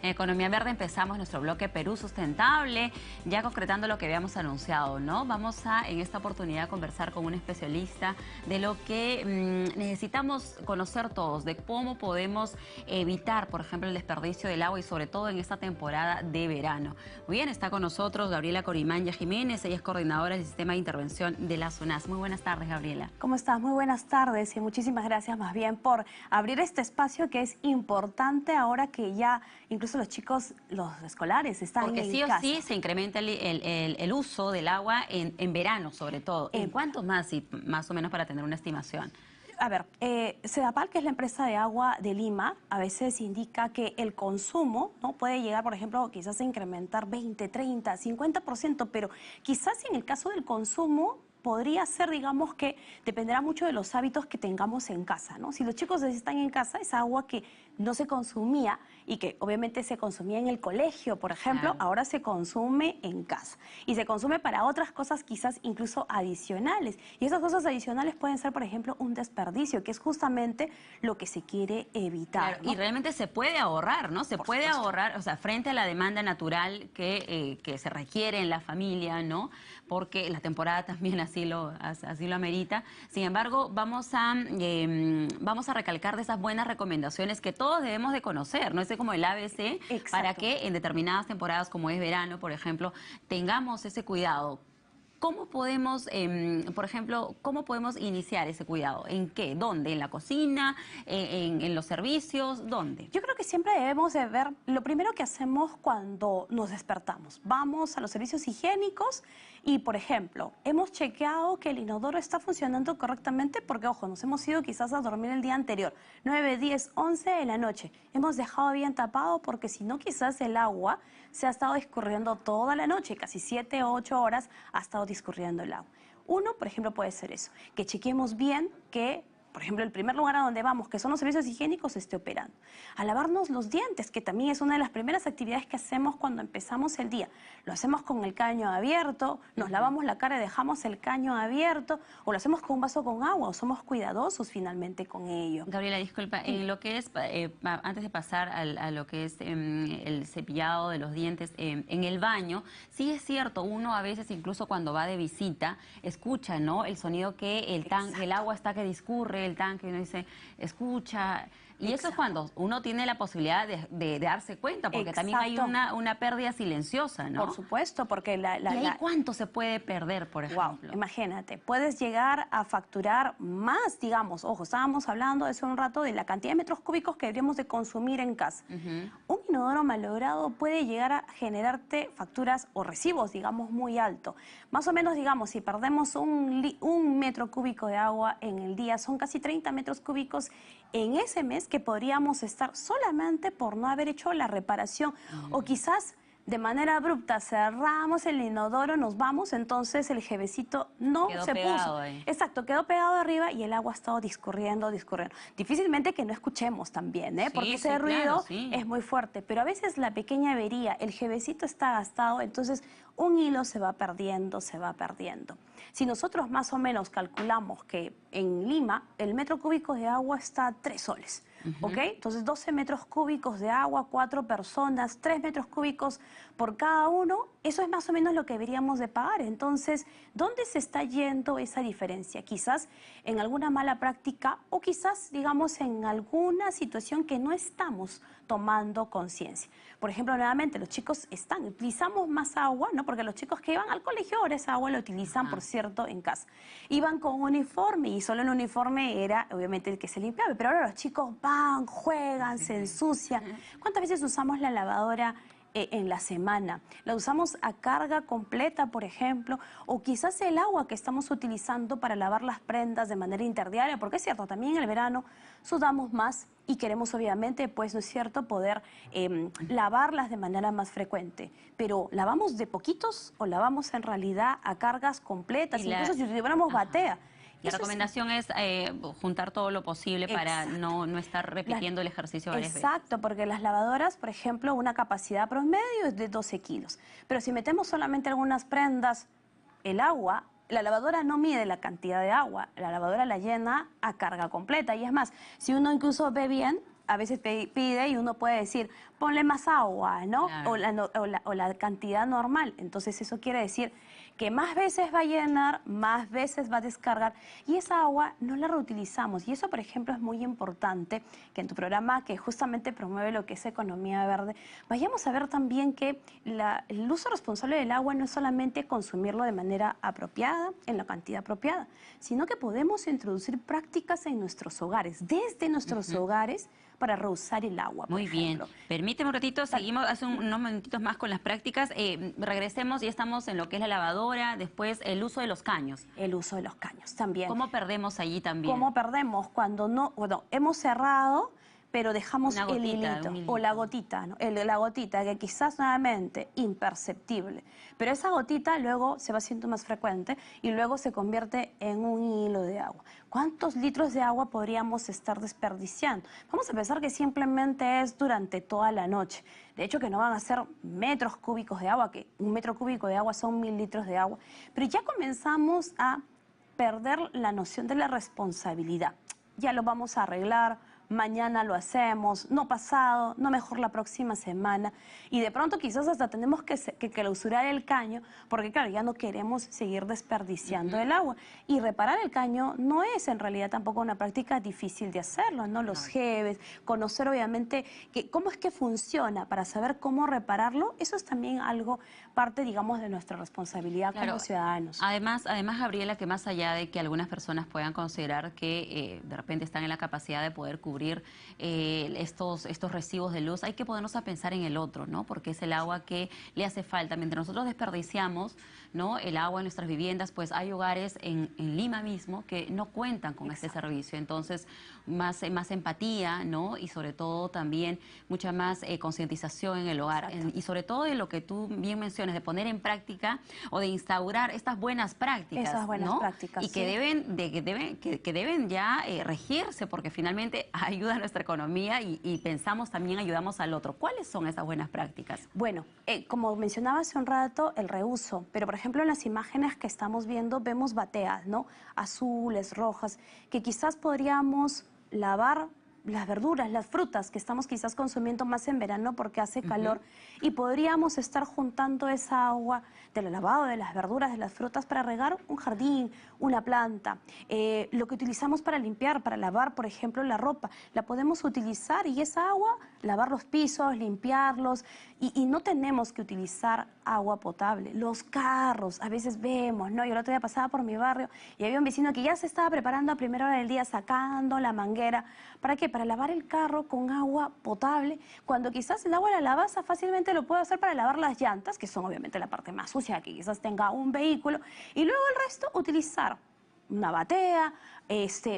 En Economía Verde empezamos nuestro bloque Perú Sustentable, ya concretando lo que habíamos anunciado, ¿no? Vamos a, en esta oportunidad, conversar con un especialista de lo que necesitamos conocer todos, de cómo podemos evitar, por ejemplo, el desperdicio del agua y sobre todo en esta temporada de verano. Muy bien, está con nosotros Gabriela Corimanya Jiménez, ella es coordinadora del Sistema de Intervención de la SUNAS. Muy buenas tardes, Gabriela. ¿Cómo estás? Muy buenas tardes y muchísimas gracias más bien por abrir este espacio que es importante ahora que ya incluso los chicos, los escolares están Porque en sí o casa. sí se incrementa el uso del agua en verano, sobre todo. ¿En cuánto más, más o menos, para tener una estimación? A ver, Sedapal, que es la empresa de agua de Lima, a veces indica que el consumo, ¿no?, puede llegar, por ejemplo, quizás a incrementar 20, 30, 50%, pero quizás en el caso del consumo podría ser, digamos, que dependerá mucho de los hábitos que tengamos en casa, ¿no? Si los chicos están en casa, esa agua que no se consumía y que obviamente se consumía en el colegio, por ejemplo, Claro, ahora se consume en casa. Y se consume para otras cosas quizás incluso adicionales. Y esas cosas adicionales pueden ser, por ejemplo, un desperdicio, que es justamente lo que se quiere evitar, claro, ¿no? y realmente se puede ahorrar, ¿no? Se Por puede supuesto. ahorrar, o sea, frente a la demanda natural que se requiere en la familia, ¿no? Porque la temporada también así lo amerita. Sin embargo, vamos a recalcar de esas buenas recomendaciones que todos debemos de conocer, ¿no? Es como el ABC, para Exacto. que en determinadas temporadas, como es verano, por ejemplo, tengamos ese cuidado. ¿Cómo podemos, por ejemplo, cómo podemos iniciar ese cuidado? ¿En qué? ¿Dónde? ¿En la cocina? ¿En los servicios? ¿Dónde? Yo creo que siempre debemos de ver lo primero que hacemos cuando nos despertamos. Vamos a los servicios higiénicos y, por ejemplo, hemos chequeado que el inodoro está funcionando correctamente porque, ojo, nos hemos ido quizás a dormir el día anterior, 9, 10, 11 de la noche. Hemos dejado bien tapado porque si no, quizás el agua se ha estado discurriendo toda la noche, casi 7 o 8 horas ha estado discurriendo el agua. Uno, por ejemplo, puede ser eso, que chequemos bien que, por ejemplo, el primer lugar a donde vamos, que son los servicios higiénicos, esté operando. A lavarnos los dientes, que también es una de las primeras actividades que hacemos cuando empezamos el día. Lo hacemos con el caño abierto, nos lavamos la cara y dejamos el caño abierto, o lo hacemos con un vaso con agua, o somos cuidadosos finalmente con ello. Gabriela, disculpa, en lo que es, antes de pasar a lo que es el cepillado de los dientes, en el baño, sí es cierto, uno a veces incluso cuando va de visita, escucha, ¿no?, el sonido que el agua está que discurre, el tanque, uno dice, escucha, y eso es cuando uno tiene la posibilidad de darse cuenta, porque también hay una pérdida silenciosa, ¿no? Por supuesto, porque ¿Y ahí cuánto se puede perder, por ejemplo? Wow, imagínate, puedes llegar a facturar más, digamos, ojo, estábamos hablando hace un rato de la cantidad de metros cúbicos que deberíamos de consumir en casa. Un inodoro malogrado puede llegar a generarte facturas o recibos, digamos, muy alto. Más o menos, digamos, si perdemos un metro cúbico de agua en el día, son casi 30 metros cúbicos en ese mes que podríamos estar solamente por no haber hecho la reparación o quizás de manera abrupta cerramos el inodoro, nos vamos, entonces el jevecito no Quedó se pegado puso. ahí. Exacto, quedó pegado arriba y el agua ha estado discurriendo. Difícilmente que no escuchemos también, ¿eh? Sí, Porque ese sí, ruido claro, sí. es muy fuerte, pero a veces la pequeña avería, el jevecito está gastado, entonces un hilo se va perdiendo, se va perdiendo. Si nosotros más o menos calculamos que en Lima el metro cúbico de agua está a 3 soles, ¿ok? Entonces 12 metros cúbicos de agua, 4 personas, 3 metros cúbicos por cada uno, eso es más o menos lo que deberíamos de pagar. Entonces, ¿dónde se está yendo esa diferencia? Quizás en alguna mala práctica o quizás, digamos, en alguna situación que no estamos tomando conciencia. Por ejemplo, nuevamente, los chicos utilizamos más agua, ¿no? Porque los chicos que iban al colegio ahora esa agua la utilizan, por cierto, en casa. Iban con uniforme y solo el uniforme era, obviamente, el que se limpiaba. Pero ahora los chicos van, juegan, se ensucian. ¿Cuántas veces usamos la lavadora en la semana? La usamos a carga completa, por ejemplo, o quizás el agua que estamos utilizando para lavar las prendas de manera interdiaria, porque es cierto, también en el verano sudamos más y queremos obviamente, pues, ¿no es cierto?, poder lavarlas de manera más frecuente. Pero ¿lavamos de poquitos o lavamos en realidad a cargas completas? Incluso si tuviéramos batea. La recomendación es juntar todo lo posible para no estar repitiendo el ejercicio varias veces. Exacto, porque las lavadoras, por ejemplo, una capacidad promedio es de 12 kilos. Pero si metemos solamente algunas prendas, el agua, la lavadora no mide la cantidad de agua, la lavadora la llena a carga completa. Y es más, si uno incluso ve bien, a veces pide y uno puede decir, ponle más agua, ¿no? Claro. O la cantidad normal. Entonces eso quiere decir que más veces va a llenar, más veces va a descargar y esa agua no la reutilizamos. Y eso, por ejemplo, es muy importante que en tu programa, que justamente promueve lo que es economía verde, vayamos a ver también que el uso responsable del agua no es solamente consumirlo de manera apropiada, en la cantidad apropiada, sino que podemos introducir prácticas en nuestros hogares, desde nuestros hogares, para reusar el agua, por Muy bien. ejemplo. Permíteme un ratito, seguimos hace unos minutitos más con las prácticas. Regresemos, ya estamos en lo que es la lavadora, después el uso de los caños. El uso de los caños también. ¿Cómo perdemos allí también? ¿Cómo perdemos cuando no, bueno, hemos cerrado, pero dejamos Una gotita, el hilito un hilito. o la gotita, ¿no? La gotita que quizás nuevamente imperceptible, pero esa gotita luego se va haciendo más frecuente y luego se convierte en un hilo de agua. ¿Cuántos litros de agua podríamos estar desperdiciando? Vamos a pensar que simplemente es durante toda la noche. De hecho, que no van a ser metros cúbicos de agua, que un metro cúbico de agua son 1000 litros de agua, pero ya comenzamos a perder la noción de la responsabilidad. Ya lo vamos a arreglar, mañana lo hacemos, no pasado, no mejor la próxima semana. Y de pronto quizás hasta tenemos que clausurar el caño, porque claro, ya no queremos seguir desperdiciando el agua. Y reparar el caño no es en realidad tampoco una práctica difícil de hacerlo, ¿no? Los jeves, conocer obviamente cómo es que funciona para saber cómo repararlo, eso es también algo, parte digamos de nuestra responsabilidad como ciudadanos. Además, Gabriela, que más allá de que algunas personas puedan considerar que de repente están en la capacidad de poder cubrir estos recibos de luz, hay que ponernos a pensar en el otro, ¿no? Porque es el agua que le hace falta. Mientras nosotros desperdiciamos, ¿no?, el agua en nuestras viviendas, pues hay hogares en Lima mismo que no cuentan con este servicio. Entonces, más empatía, ¿no? Y sobre todo también mucha más concientización en el hogar. Y sobre todo de lo que tú bien mencionas, de poner en práctica o de instaurar estas buenas prácticas. Esas buenas ¿no? prácticas, Y que deben ya regirse, porque finalmente ayuda a nuestra economía y pensamos también ayudamos al otro. ¿Cuáles son esas buenas prácticas? Bueno, como mencionaba hace un rato, el reuso, pero por ejemplo en las imágenes que estamos viendo vemos bateas, ¿no? Azules, rojas, que quizás podríamos lavar las verduras, las frutas que estamos quizás consumiendo más en verano porque hace calor y podríamos estar juntando esa agua del lavado de las verduras, de las frutas para regar un jardín, una planta. Lo que utilizamos para limpiar, para lavar, por ejemplo, la ropa, la podemos utilizar y esa agua, lavar los pisos, limpiarlos y no tenemos que utilizar agua potable. Los carros, a veces vemos, ¿no? Yo el otro día pasaba por mi barrio y había un vecino que ya se estaba preparando a primera hora del día sacando la manguera. ¿Para qué? Para lavar el carro con agua potable, cuando quizás el agua de la lavaza fácilmente lo puede hacer para lavar las llantas, que son obviamente la parte más sucia que quizás tenga un vehículo, y luego el resto utilizar una batea,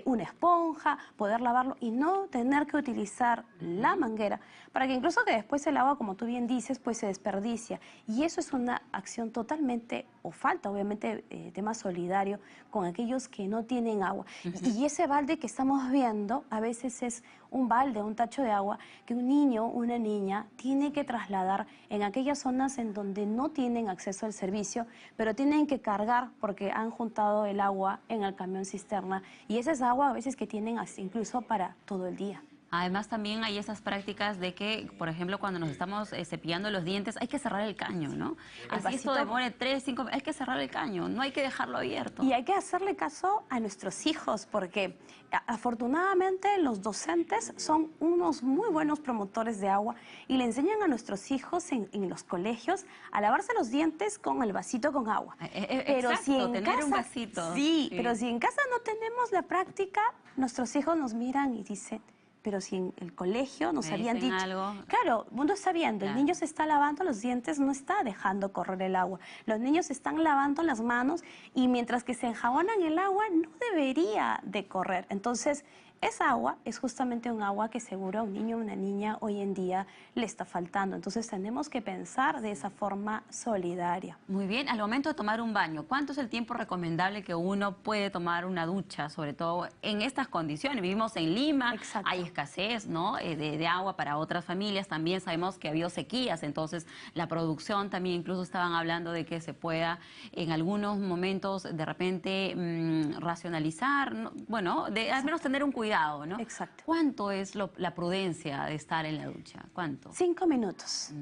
una esponja, poder lavarlo y no tener que utilizar la manguera, para que incluso que después el agua, como tú bien dices, pues se desperdicia. Y eso es una acción totalmente, o falta obviamente, tema solidario con aquellos que no tienen agua. Y ese balde que estamos viendo a veces es un balde, un tacho de agua que un niño, una niña tiene que trasladar en aquellas zonas en donde no tienen acceso al servicio, pero tienen que cargar porque han juntado el agua en el camión cisterna y esa es agua a veces que tienen hasta incluso para todo el día. Además, también hay esas prácticas de que, por ejemplo, cuando nos estamos cepillando los dientes, hay que cerrar el caño, ¿no? Así esto demore 3, 5, hay que cerrar el caño, no hay que dejarlo abierto. Y hay que hacerle caso a nuestros hijos, porque afortunadamente los docentes son unos muy buenos promotores de agua y le enseñan a nuestros hijos en los colegios a lavarse los dientes con el vasito con agua. Pero exacto, si en tener casa, un vasito. Sí, pero si en casa no tenemos la práctica, nuestros hijos nos miran y dicen... pero si en el colegio nos habían dicho... algo. Claro, uno está viendo, el niño se está lavando los dientes, no está dejando correr el agua. Los niños se están lavando las manos y mientras que se enjabonan el agua, no debería de correr. Entonces, esa agua es justamente un agua que seguro a un niño o una niña hoy en día le está faltando. Entonces, tenemos que pensar de esa forma solidaria. Muy bien, al momento de tomar un baño, ¿cuánto es el tiempo recomendable que uno puede tomar una ducha, sobre todo en estas condiciones? Vivimos en Lima, exacto, hay escasez, ¿no?, de agua para otras familias, también sabemos que ha habido sequías, entonces la producción también, incluso estaban hablando de que se pueda en algunos momentos de repente racionalizar, ¿no? Bueno, al menos tener un cuidado cuidado, ¿no? Exacto. ¿Cuánto es la prudencia de estar en la ducha? ¿Cuánto? 5 minutos.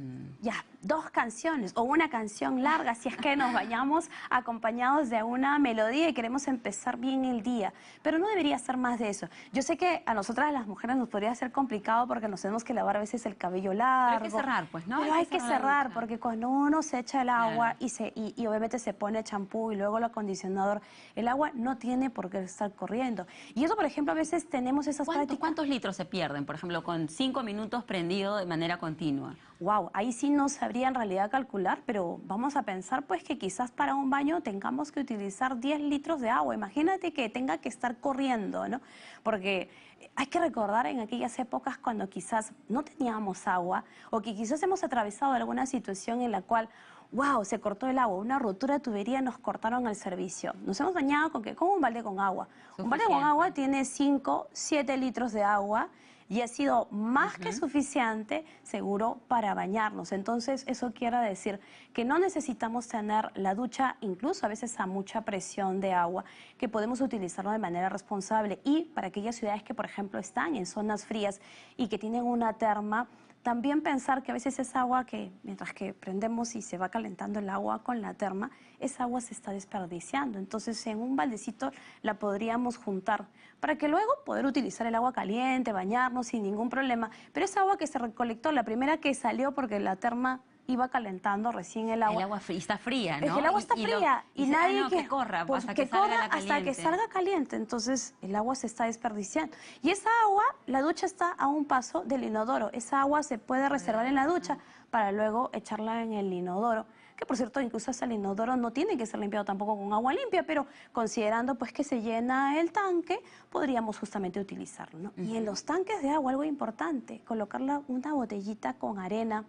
Ya, 2 canciones o una canción larga si es que nos vayamos acompañados de una melodía y queremos empezar bien el día. Pero no debería ser más de eso. Yo sé que a nosotras las mujeres nos podría ser complicado porque nos tenemos que lavar a veces el cabello largo. Pero hay que cerrar, pues, ¿no? Pero hay que cerrar la porque cuando uno se echa el agua Claro. y obviamente se pone champú y luego el acondicionador, el agua no tiene por qué estar corriendo. Y eso, por ejemplo, a veces tenemos esas prácticas. ¿Cuántos litros se pierden, por ejemplo, con 5 minutos prendido de manera continua? Wow, ahí sí no sabría en realidad calcular, pero vamos a pensar pues que quizás para un baño tengamos que utilizar 10 litros de agua. Imagínate que tenga que estar corriendo, ¿no? Porque hay que recordar en aquellas épocas cuando quizás no teníamos agua o que quizás hemos atravesado alguna situación en la cual, wow, se cortó el agua, una rotura de tubería, nos cortaron el servicio. Nos hemos bañado con un balde con agua. Un balde con agua tiene 5, 7 litros de agua y ha sido más que suficiente, seguro, para bañarnos. Entonces, eso quiere decir que no necesitamos tener la ducha, incluso a veces a mucha presión de agua, que podemos utilizarlo de manera responsable. Y para aquellas ciudades que, por ejemplo, están en zonas frías y que tienen una terma, también pensar que a veces esa agua que, mientras que prendemos y se va calentando el agua con la terma, esa agua se está desperdiciando. Entonces, en un baldecito la podríamos juntar para que luego poder utilizar el agua caliente, bañarnos sin ningún problema. Pero esa agua que se recolectó, la primera que salió porque la terma iba calentando recién el agua. El agua está fría, ¿no? Es que el agua está fría y nadie que corra pues, hasta que que salga corra la caliente. hasta que salga caliente. Entonces el agua se está desperdiciando. Y esa agua, la ducha está a un paso del inodoro. Esa agua se puede reservar en la ducha para luego echarla en el inodoro. Que por cierto, incluso hasta el inodoro no tiene que ser limpiado tampoco con agua limpia, pero considerando pues que se llena el tanque, podríamos justamente utilizarlo, ¿no? Y en los tanques de agua, algo importante, colocarla una botellita con arena,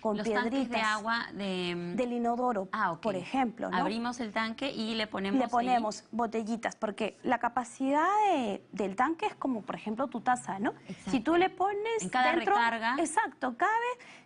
con Los piedritas. tanques de agua Del inodoro, por ejemplo, ¿no? Abrimos el tanque y le ponemos botellitas, porque la capacidad del tanque es como, por ejemplo, tu taza, ¿no? Exacto. Si tú le pones en cada dentro, recarga. exacto, cabe,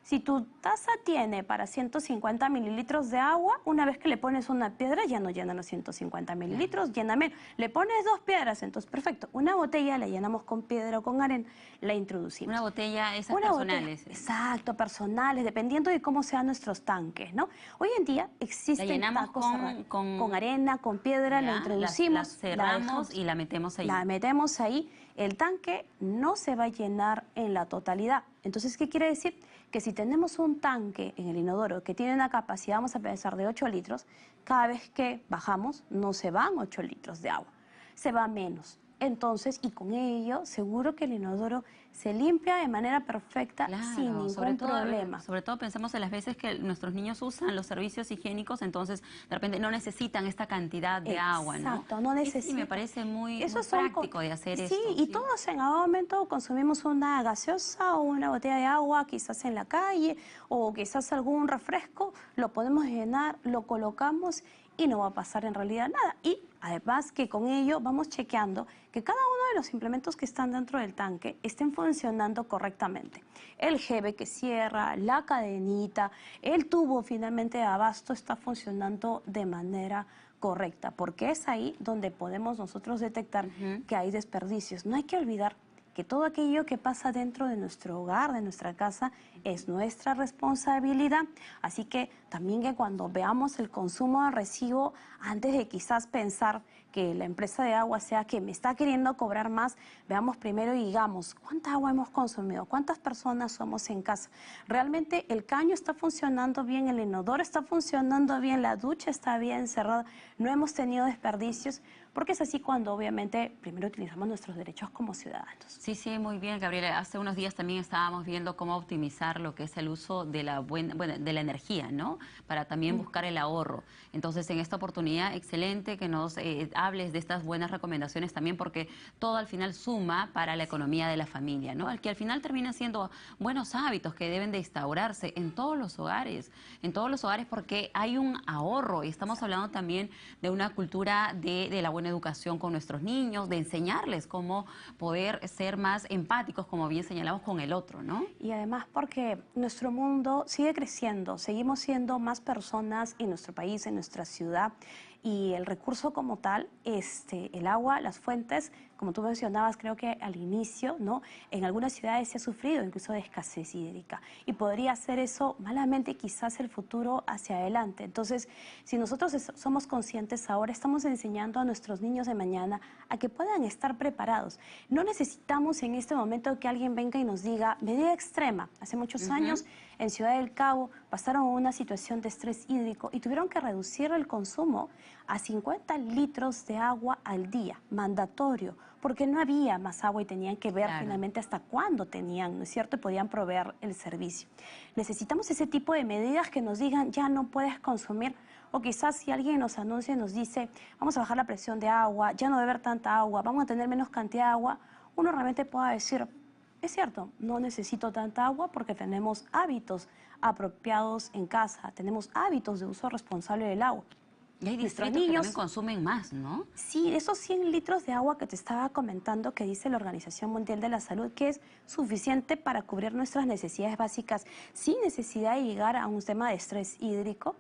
si tu taza tiene para 150 mililitros de agua, una vez que le pones una piedra ya no llena los 150 mililitros, llena menos. Le pones 2 piedras, entonces perfecto. Una botella la llenamos con piedra o con arena, la introducimos. Una botella, esas Una personales. Botella, exacto, personales, dependiendo de cómo sean nuestros tanques, ¿no? Hoy en día existen tacos con arena, con piedra, la introducimos, la cerramos y la metemos ahí. La metemos ahí, el tanque no se va a llenar en la totalidad. Entonces, ¿qué quiere decir? Que si tenemos un tanque en el inodoro que tiene una capacidad, vamos a pensar, de 8 litros, cada vez que bajamos no se van 8 litros de agua, se va menos. Entonces, y con ello, seguro que el inodoro se limpia de manera perfecta, sin ningún problema. Sobre todo pensemos en las veces que nuestros niños usan los servicios higiénicos, entonces de repente no necesitan esta cantidad de agua, ¿no? Exacto, no necesitan. Y me parece muy práctico de hacer esto. Sí, y todos en algún momento consumimos una gaseosa o una botella de agua, quizás en la calle, o quizás algún refresco, lo podemos llenar, lo colocamos y no va a pasar en realidad nada. Y además que con ello vamos chequeando que cada uno de los implementos que están dentro del tanque estén funcionando correctamente. El jebe que cierra, la cadenita, el tubo finalmente de abasto está funcionando de manera correcta, porque es ahí donde podemos nosotros detectar que hay desperdicios. No hay que olvidar que todo aquello que pasa dentro de nuestro hogar, de nuestra casa, es nuestra responsabilidad. Así que también que cuando veamos el consumo de recibo, antes de quizás pensar que la empresa de agua sea que me está queriendo cobrar más, veamos primero y digamos, ¿cuánta agua hemos consumido? ¿Cuántas personas somos en casa? ¿Realmente el caño está funcionando bien? ¿El inodoro está funcionando bien? ¿La ducha está bien cerrada? ¿No hemos tenido desperdicios? Porque es así cuando obviamente primero utilizamos nuestros derechos como ciudadanos. Sí, sí, muy bien, Gabriela. Hace unos días también estábamos viendo cómo optimizar lo que es el uso de de la energía, ¿no? Para también buscar el ahorro. Entonces, en esta oportunidad, excelente que nos hables de estas buenas recomendaciones también, porque todo al final suma para la economía de la familia, ¿no? Que al final termina siendo buenos hábitos que deben de instaurarse en todos los hogares, porque hay un ahorro y estamos hablando también de una cultura de la buena educación con nuestros niños, de enseñarles cómo poder ser más empáticos, como bien señalamos, con el otro, ¿no? Y además porque nuestro mundo sigue creciendo, seguimos siendo más personas en nuestro país, en nuestra ciudad, y el recurso como tal, el agua, las fuentes, como tú mencionabas, creo que al inicio, ¿no? En algunas ciudades se ha sufrido incluso de escasez hídrica y podría ser eso malamente quizás el futuro hacia adelante. Entonces, si nosotros somos conscientes ahora, estamos enseñando a nuestros niños de mañana a que puedan estar preparados. No necesitamos en este momento que alguien venga y nos diga, medida extrema. Hace muchos años en Ciudad del Cabo pasaron una situación de estrés hídrico y tuvieron que reducir el consumo a 50 litros de agua al día, mandatorio, porque no había más agua y tenían que ver finalmente hasta cuándo tenían, ¿no es cierto?, y podían proveer el servicio. Necesitamos ese tipo de medidas que nos digan, ya no puedes consumir, o quizás si alguien nos anuncia y nos dice, vamos a bajar la presión de agua, ya no beber tanta agua, vamos a tener menos cantidad de agua, uno realmente pueda decir, es cierto, no necesito tanta agua porque tenemos hábitos apropiados en casa, tenemos hábitos de uso responsable del agua. Y hay distritos que también consumen más, ¿no? Sí, esos 100 litros de agua que te estaba comentando que dice la Organización Mundial de la Salud, que es suficiente para cubrir nuestras necesidades básicas sin necesidad de llegar a un tema de estrés hídrico.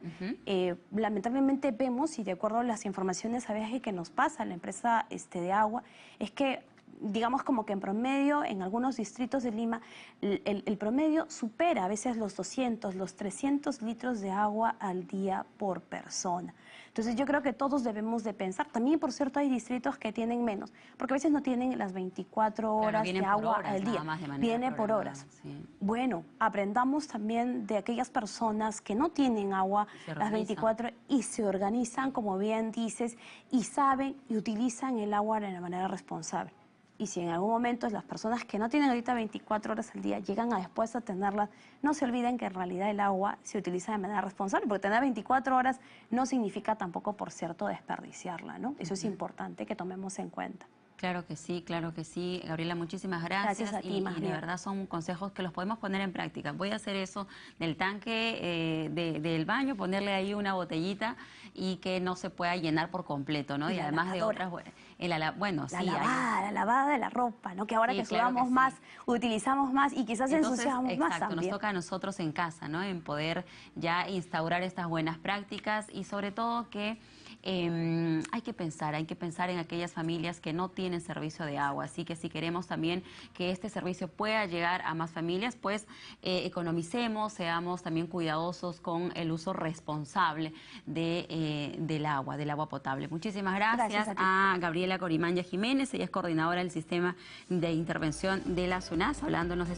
Lamentablemente vemos, y de acuerdo a las informaciones a veces que nos pasa la empresa de agua, es que digamos como que en promedio, en algunos distritos de Lima, el promedio supera a veces los 200, los 300 litros de agua al día por persona. Entonces yo creo que todos debemos de pensar, también por cierto hay distritos que tienen menos, porque a veces no tienen las 24 horas de agua al día, viene por horas. Sí. Bueno, aprendamos también de aquellas personas que no tienen agua las 24 y se organizan, como bien dices, y saben y utilizan el agua de la manera responsable. Y si en algún momento las personas que no tienen ahorita 24 horas al día llegan a después a tenerlas, no se olviden que en realidad el agua se utiliza de manera responsable, porque tener 24 horas no significa tampoco, por cierto, desperdiciarla, ¿no? Eso es importante que tomemos en cuenta. Claro que sí, claro que sí. Gabriela, muchísimas gracias. Gracias a ti, y de verdad son consejos que los podemos poner en práctica. Voy a hacer eso del tanque del baño, ponerle ahí una botellita y que no se pueda llenar por completo, ¿no? Y además lavadora. de otras, bueno, la sí. la lavada de la ropa, ¿no? Que ahora que sudamos más, utilizamos más y quizás ensuciamos más también. Nos toca a nosotros en casa, ¿no? En poder ya instaurar estas buenas prácticas y sobre todo que hay que pensar en aquellas familias que no tienen servicio de agua, así que si queremos también que este servicio pueda llegar a más familias, pues economicemos, seamos también cuidadosos con el uso responsable del agua potable. Muchísimas gracias a Gabriela Corimanya Jiménez, ella es coordinadora del Sistema de Intervención de la SUNAS, hablándonos de